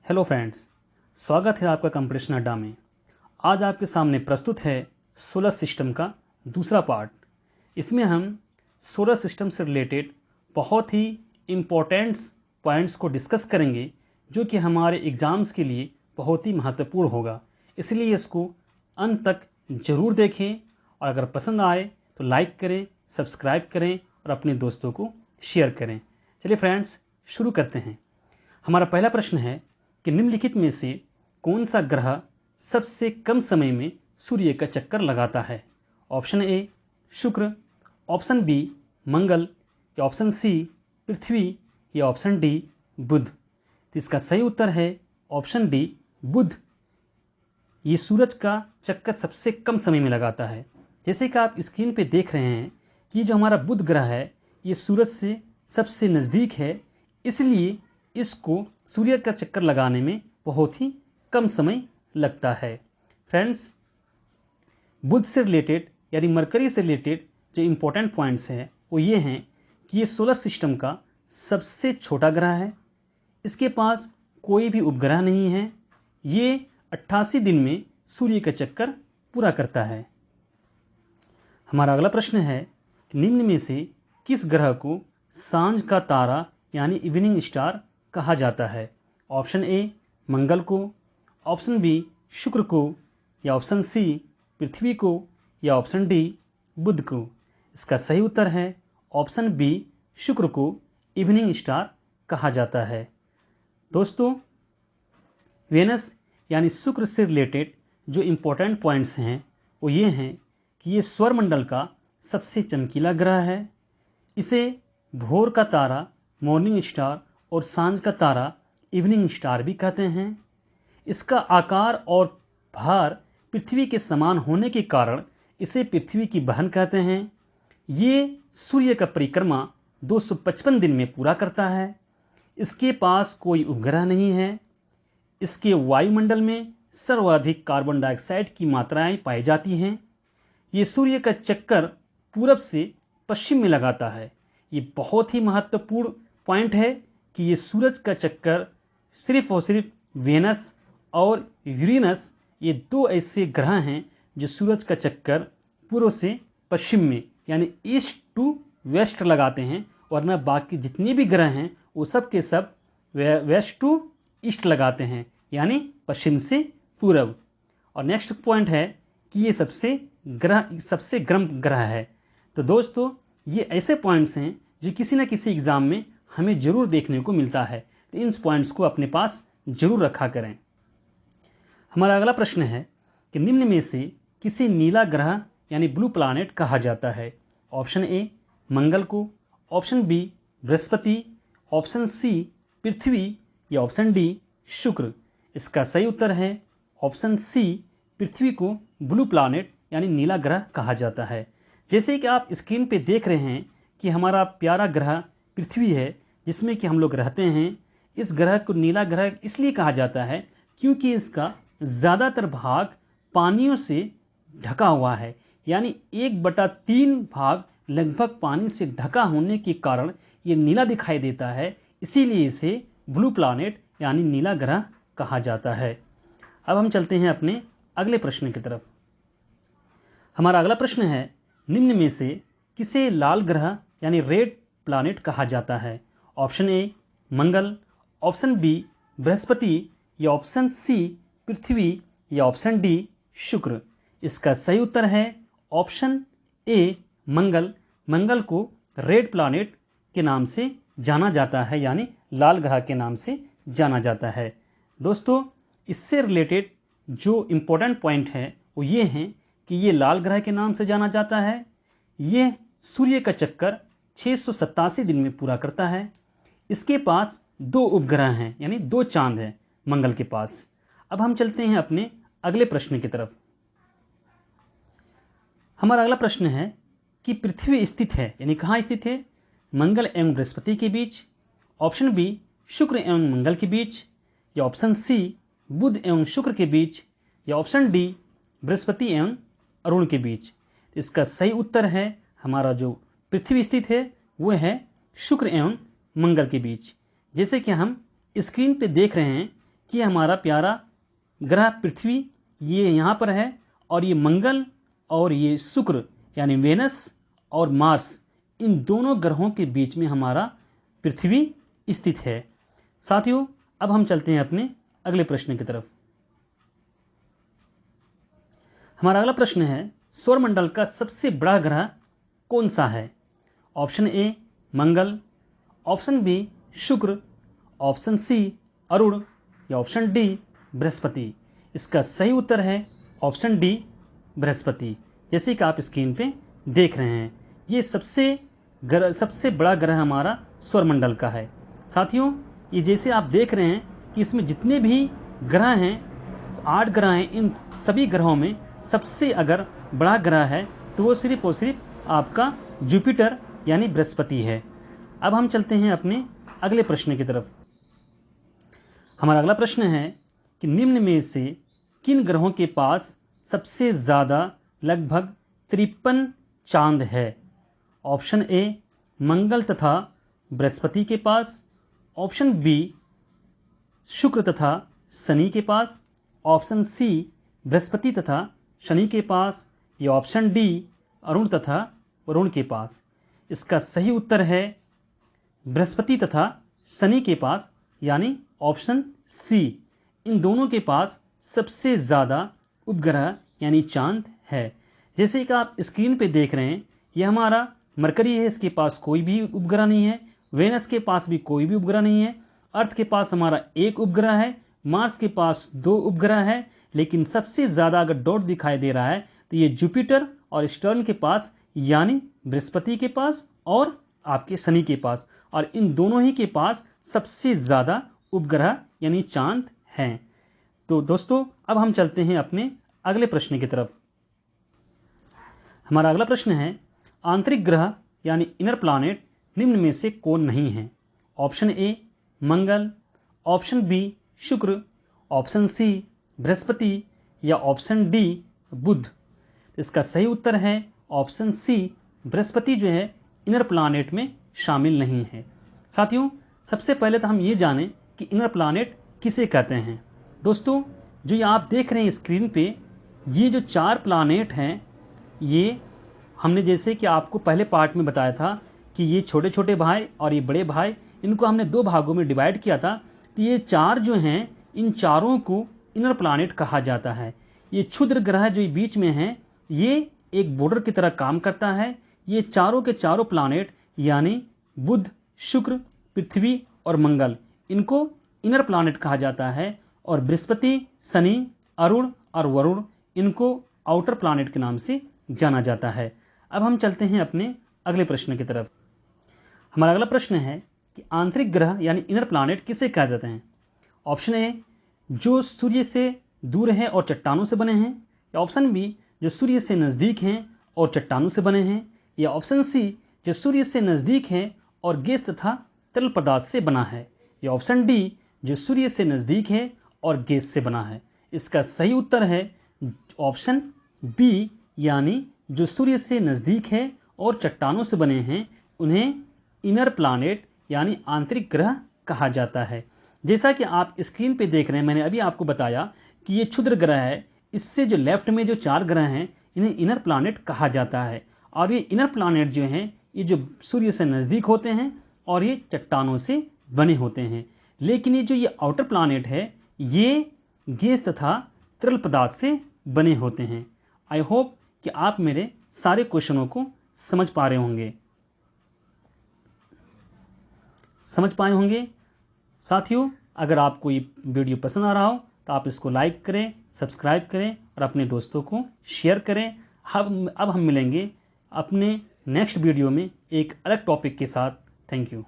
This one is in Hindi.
हेलो फ्रेंड्स, स्वागत है आपका कंपटीशन अड्डा में। आज आपके सामने प्रस्तुत है सोलर सिस्टम का दूसरा पार्ट। इसमें हम सोलर सिस्टम से रिलेटेड बहुत ही इम्पोर्टेंट पॉइंट्स को डिस्कस करेंगे जो कि हमारे एग्ज़ाम्स के लिए बहुत ही महत्वपूर्ण होगा। इसलिए इसको अंत तक ज़रूर देखें और अगर पसंद आए तो लाइक करें, सब्सक्राइब करें और अपने दोस्तों को शेयर करें। चलिए फ्रेंड्स, शुरू करते हैं। हमारा पहला प्रश्न है कि निम्नलिखित में से कौन सा ग्रह सबसे कम समय में सूर्य का चक्कर लगाता है? ऑप्शन ए शुक्र, ऑप्शन बी मंगल, या ऑप्शन सी पृथ्वी, या ऑप्शन डी बुध। तो इसका सही उत्तर है ऑप्शन डी बुध। ये सूरज का चक्कर सबसे कम समय में लगाता है। जैसे कि आप स्क्रीन पे देख रहे हैं कि जो हमारा बुध ग्रह है ये सूरज से सबसे नज़दीक है, इसलिए इसको सूर्य का चक्कर लगाने में बहुत ही कम समय लगता है। फ्रेंड्स, बुध से रिलेटेड यानी मरकरी से रिलेटेड जो इम्पोर्टेंट पॉइंट्स हैं वो ये हैं कि ये सोलर सिस्टम का सबसे छोटा ग्रह है। इसके पास कोई भी उपग्रह नहीं है। ये 88 दिन में सूर्य का चक्कर पूरा करता है। हमारा अगला प्रश्न है कि निम्न में से किस ग्रह को सांझ का तारा यानी इवनिंग स्टार कहा जाता है? ऑप्शन ए मंगल को, ऑप्शन बी शुक्र को, या ऑप्शन सी पृथ्वी को, या ऑप्शन डी बुध को। इसका सही उत्तर है ऑप्शन बी शुक्र को इवनिंग स्टार कहा जाता है। दोस्तों, वेनस यानी शुक्र से रिलेटेड जो इम्पोर्टेंट पॉइंट्स हैं वो ये हैं कि ये सौरमंडल का सबसे चमकीला ग्रह है। इसे भोर का तारा मॉर्निंग स्टार और सांझ का तारा इवनिंग स्टार भी कहते हैं। इसका आकार और भार पृथ्वी के समान होने के कारण इसे पृथ्वी की बहन कहते हैं। ये सूर्य का परिक्रमा 255 दिन में पूरा करता है। इसके पास कोई उपग्रह नहीं है। इसके वायुमंडल में सर्वाधिक कार्बन डाइऑक्साइड की मात्राएं पाई जाती हैं। ये सूर्य का चक्कर पूरब से पश्चिम में लगाता है। ये बहुत ही महत्वपूर्ण पॉइंट है कि ये सूरज का चक्कर सिर्फ और सिर्फ वेनस और यूरेनस, ये दो ऐसे ग्रह हैं जो सूरज का चक्कर पूर्व से पश्चिम में यानी ईस्ट टू वेस्ट लगाते हैं, वरना बाकी जितने भी ग्रह हैं वो सब के सब वेस्ट टू ईस्ट लगाते हैं यानी पश्चिम से पूरब। और नेक्स्ट पॉइंट है कि ये सबसे गर्म ग्रह है। तो दोस्तों, ये ऐसे पॉइंट्स हैं जो किसी न किसी एग्जाम में हमें जरूर देखने को मिलता है, तो इन पॉइंट्स को अपने पास जरूर रखा करें। हमारा अगला प्रश्न है कि निम्न में से किसे नीला ग्रह यानी ब्लू प्लैनेट कहा जाता है? ऑप्शन ए मंगल को, ऑप्शन बी बृहस्पति, ऑप्शन सी पृथ्वी, या ऑप्शन डी शुक्र। इसका सही उत्तर है ऑप्शन सी पृथ्वी को ब्लू प्लैनेट यानी नीला ग्रह कहा जाता है। जैसे कि आप स्क्रीन पे देख रहे हैं कि हमारा प्यारा ग्रह पृथ्वी है जिसमें कि हम लोग रहते हैं। इस ग्रह को नीला ग्रह इसलिए कहा जाता है क्योंकि इसका ज़्यादातर भाग पानियों से ढका हुआ है, यानी 1/3 भाग लगभग पानी से ढका होने के कारण ये नीला दिखाई देता है। इसीलिए इसे ब्लू प्लैनेट यानी नीला ग्रह कहा जाता है। अब हम चलते हैं अपने अगले प्रश्न की तरफ। हमारा अगला प्रश्न है निम्न में से किसे लाल ग्रह यानी रेड प्लैनेट कहा जाता है? ऑप्शन ए मंगल, ऑप्शन बी बृहस्पति, या ऑप्शन सी पृथ्वी, या ऑप्शन डी शुक्र। इसका सही उत्तर है ऑप्शन ए मंगल। मंगल को रेड प्लैनेट के नाम से जाना जाता है यानी लाल ग्रह के नाम से जाना जाता है। दोस्तों, इससे रिलेटेड जो इम्पोर्टेंट पॉइंट है वो ये हैं कि ये लाल ग्रह के नाम से जाना जाता है। ये सूर्य का चक्कर 687 दिन में पूरा करता है। इसके पास 2 उपग्रह हैं यानी 2 चांद हैं मंगल के पास। अब हम चलते हैं अपने अगले प्रश्न की तरफ। हमारा अगला प्रश्न है कि पृथ्वी स्थित है यानी कहाँ स्थित है? मंगल एवं बृहस्पति के बीच, ऑप्शन बी शुक्र एवं मंगल के बीच, या ऑप्शन सी बुध एवं शुक्र के बीच, या ऑप्शन डी बृहस्पति एवं अरुण के बीच। इसका सही उत्तर है हमारा जो पृथ्वी स्थित है वो है शुक्र एवं मंगल के बीच। जैसे कि हम स्क्रीन पे देख रहे हैं कि हमारा प्यारा ग्रह पृथ्वी ये यहाँ पर है, और ये मंगल और ये शुक्र यानी वेनस और मार्स, इन दोनों ग्रहों के बीच में हमारा पृथ्वी स्थित है। साथियों, अब हम चलते हैं अपने अगले प्रश्न की तरफ। हमारा अगला प्रश्न है, सौरमंडल का सबसे बड़ा ग्रह कौन सा है? ऑप्शन ए मंगल, ऑप्शन बी शुक्र, ऑप्शन सी अरुण या ऑप्शन डी बृहस्पति। इसका सही उत्तर है ऑप्शन डी बृहस्पति। जैसे कि आप स्क्रीन पे देख रहे हैं, ये सबसे बड़ा ग्रह हमारा सौरमंडल का है। साथियों, ये जैसे आप देख रहे हैं कि इसमें जितने भी ग्रह हैं, 8 ग्रह हैं, इन सभी ग्रहों में सबसे अगर बड़ा ग्रह है तो वो सिर्फ और सिर्फ आपका जुपिटर यानी बृहस्पति है। अब हम चलते हैं अपने अगले प्रश्न की तरफ। हमारा अगला प्रश्न है कि निम्न में से किन ग्रहों के पास सबसे ज़्यादा लगभग 53 चांद है? ऑप्शन ए मंगल तथा बृहस्पति के पास, ऑप्शन बी शुक्र तथा शनि के पास, ऑप्शन सी बृहस्पति तथा शनि के पास, या ऑप्शन डी अरुण तथा वरुण के पास। इसका सही उत्तर है बृहस्पति तथा शनि के पास, यानी ऑप्शन सी। इन दोनों के पास सबसे ज़्यादा उपग्रह यानी चांद है। जैसे कि आप स्क्रीन पे देख रहे हैं, यह हमारा मरकरी है, इसके पास कोई भी उपग्रह नहीं है। वेनस के पास भी कोई भी उपग्रह नहीं है। अर्थ के पास हमारा एक उपग्रह है। मार्स के पास 2 उपग्रह है। लेकिन सबसे ज़्यादा अगर डॉट दिखाई दे रहा है तो ये जुपिटर और सैटर्न के पास यानी बृहस्पति के पास और आपके शनि के पास, और इन दोनों ही के पास सबसे ज़्यादा उपग्रह यानी चांद हैं। तो दोस्तों, अब हम चलते हैं अपने अगले प्रश्न की तरफ। हमारा अगला प्रश्न है, आंतरिक ग्रह यानी इनर प्लैनेट निम्न में से कौन नहीं है? ऑप्शन ए मंगल, ऑप्शन बी शुक्र, ऑप्शन सी बृहस्पति, या ऑप्शन डी बुध। इसका सही उत्तर है ऑप्शन सी बृहस्पति जो है इनर प्लैनेट में शामिल नहीं है। साथियों, सबसे पहले तो हम ये जानें कि इनर प्लैनेट किसे कहते हैं। दोस्तों, जो ये आप देख रहे हैं स्क्रीन पे, ये जो 4 प्लैनेट हैं, ये हमने जैसे कि आपको पहले पार्ट में बताया था कि ये छोटे छोटे भाई और ये बड़े भाई, इनको हमने 2 भागों में डिवाइड किया था। तो ये 4 जो हैं, इन चारों को इनर प्लैनेट कहा जाता है। ये क्षुद्र ग्रह जो बीच में हैं, ये एक बॉर्डर की तरह काम करता है। ये चारों के चारों प्लैनेट यानी बुध, शुक्र, पृथ्वी और मंगल, इनको इनर प्लैनेट कहा जाता है। और बृहस्पति, शनि, अरुण और वरुण, इनको आउटर प्लैनेट के नाम से जाना जाता है। अब हम चलते हैं अपने अगले प्रश्न की तरफ। हमारा अगला प्रश्न है कि आंतरिक ग्रह यानी इनर प्लैनेट किसे कहा जाते हैं? ऑप्शन ए जो सूर्य से दूर हैं और चट्टानों से बने हैं, या ऑप्शन बी जो सूर्य से नज़दीक हैं और चट्टानों से बने हैं, या ऑप्शन सी जो सूर्य से नज़दीक हैं और गैस तथा तरल पदार्थ से बना है, या ऑप्शन डी जो सूर्य से नज़दीक है और गैस से बना है। इसका सही उत्तर है ऑप्शन बी, यानी जो सूर्य से नज़दीक है और चट्टानों से बने हैं, उन्हें इनर प्लैनेट यानी आंतरिक ग्रह कहा जाता है। जैसा कि आप स्क्रीन पे देख रहे हैं, मैंने अभी आपको बताया कि ये क्षुद्र ग्रह है। इससे जो लेफ्ट में जो 4 ग्रह हैं, इन्हें इनर प्लैनेट कहा जाता है। और ये इनर प्लैनेट जो हैं, ये जो सूर्य से नज़दीक होते हैं और ये चट्टानों से बने होते हैं। लेकिन ये जो ये आउटर प्लैनेट है, ये गैस तथा तरल पदार्थ से बने होते हैं। आई होप कि आप मेरे सारे क्वेश्चनों को समझ पाए होंगे। साथियों, अगर आपको ये वीडियो पसंद आ रहा हो तो आप इसको लाइक करें, सब्सक्राइब करें और अपने दोस्तों को शेयर करें। अब हम मिलेंगे अपने नेक्स्ट वीडियो में एक अलग टॉपिक के साथ। Thank you.